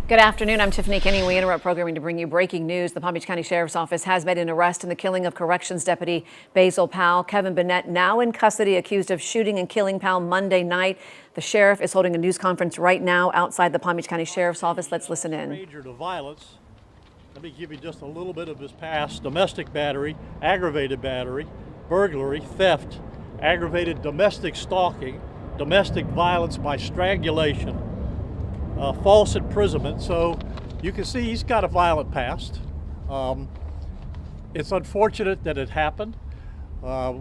Good afternoon. I'm Tiffany Kenny. We interrupt programming to bring you breaking news. The Palm Beach County Sheriff's Office has made an arrest in the killing of Corrections Deputy Basil Powell. Kevin Bennett now in custody, accused of shooting and killing Powell Monday night. The sheriff is holding a news conference right now outside the Palm Beach County Sheriff's Office. Let's listen in. Stranger to violence. Let me give you just a little bit of his past: domestic battery, aggravated battery, burglary, theft, aggravated domestic stalking, domestic violence by strangulation, false imprisonment. So you can see he's got a violent past. It's unfortunate that it happened.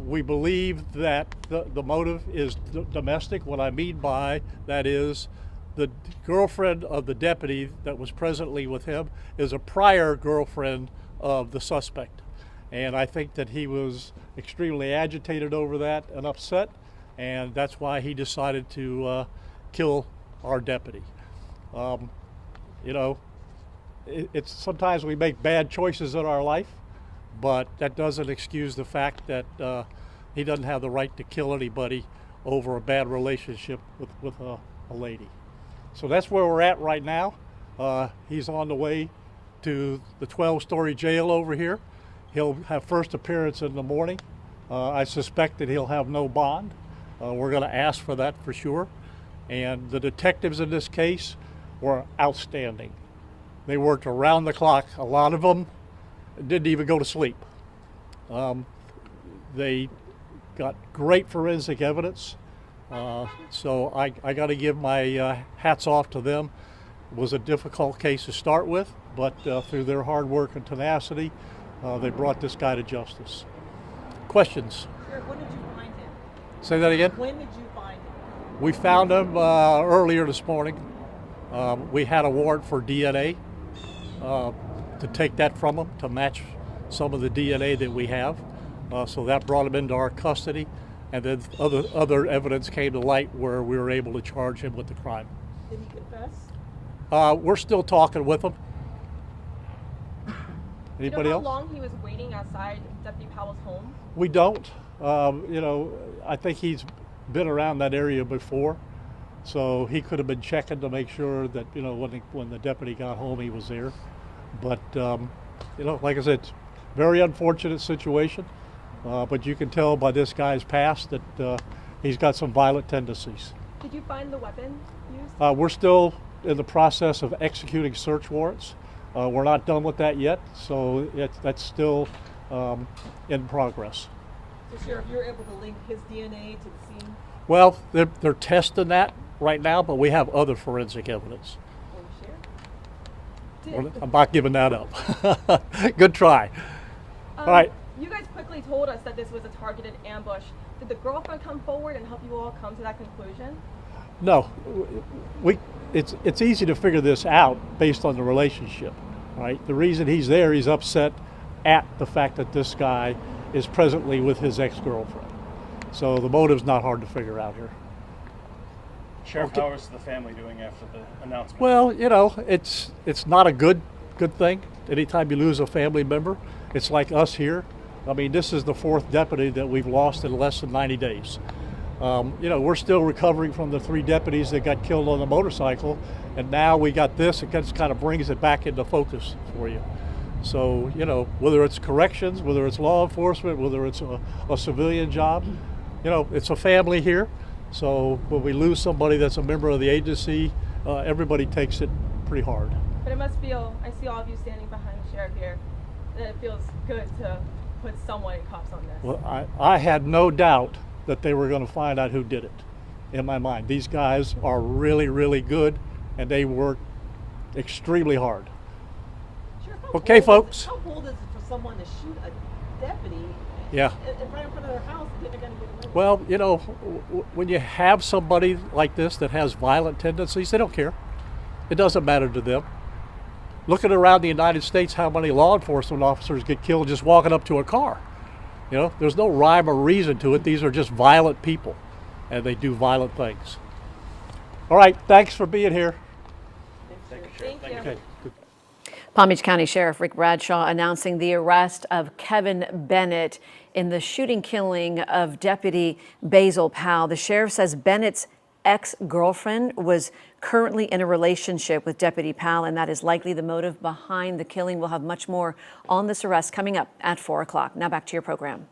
We believe that the motive is domestic. What I mean by that is the girlfriend of the deputy that was presently with him is a prior girlfriend of the suspect. And I think that he was extremely agitated over that and upset, and that's why he decided to kill our deputy. You know, it's sometimes we make bad choices in our life, but that doesn't excuse the fact that he doesn't have the right to kill anybody over a bad relationship with a lady. So that's where we're at right now. He's on the way to the 12-story jail over here. He'll have first appearance in the morning. I suspect that he'll have no bond. We're going to ask for that for sure. And the detectives in this case were outstanding. They worked around the clock. A lot of them didn't even go to sleep. They got great forensic evidence. So I got to give my hats off to them. It was a difficult case to start with, but through their hard work and tenacity, they brought this guy to justice. Questions? Sure. When did you find him? Say that again? When did you find him? We found him earlier this morning. We had a warrant for DNA to take that from him, to match some of the DNA that we have. So that brought him into our custody, and then other evidence came to light where we were able to charge him with the crime. Did he confess? We're still talking with him. Anybody else? else? How long he was waiting outside Deputy Powell's home? We don't. You know, I think he's been around that area before, so he could have been checking to make sure that, you know, when the deputy got home, he was there. But you know, like I said, it's a very unfortunate situation. But you can tell by this guy's past that he's got some violent tendencies. Did you find the weapon used? We're still in the process of executing search warrants. We're not done with that yet, so that's still in progress. So, Sheriff, you're able to link his DNA to the scene? Well, they're testing that right now, but we have other forensic evidence. I'm not giving that up. Good try. All right. You guys quickly told us that this was a targeted ambush. Did the girlfriend come forward and help you all come to that conclusion? No, it's easy to figure this out based on the relationship, right? The reason he's there, he's upset at the fact that this guy is presently with his ex-girlfriend. So the motive's not hard to figure out here. Sheriff, how is the family doing after the announcement? Well, you know, it's not a good thing. Anytime you lose a family member, it's like us here. I mean, this is the fourth deputy that we've lost in less than 90 days. You know, we're still recovering from the 3 deputies that got killed on the motorcycle, and now we got this. It just kind of brings it back into focus for you. So, you know, whether it's corrections, whether it's law enforcement, whether it's a civilian job, you know, it's a family here. So when we lose somebody that's a member of the agency, everybody takes it pretty hard. But it must feel, I see all of you standing behind the sheriff here, that it feels good to put someone in cuffs on this. Well, I had no doubt that they were going to find out who did it in my mind. These guys are really, really good, and they work extremely hard. Sheriff, Okay, folks. How bold is it for someone to shoot a deputy Yeah. right in front of their house? Well, you know, when you have somebody like this that has violent tendencies, they don't care. It doesn't matter to them. Looking around the United States, how many law enforcement officers get killed just walking up to a car? You know, there's no rhyme or reason to it. These are just violent people, and they do violent things. All right, thanks for being here. Thank you. Thank you. Okay. Palm Beach County Sheriff Rick Bradshaw announcing the arrest of Kevin Bennett in the shooting killing of Deputy Basil Powell. The sheriff says Bennett's ex-girlfriend was currently in a relationship with Deputy Powell, and that is likely the motive behind the killing. We'll have much more on this arrest coming up at 4 o'clock. Now back to your program.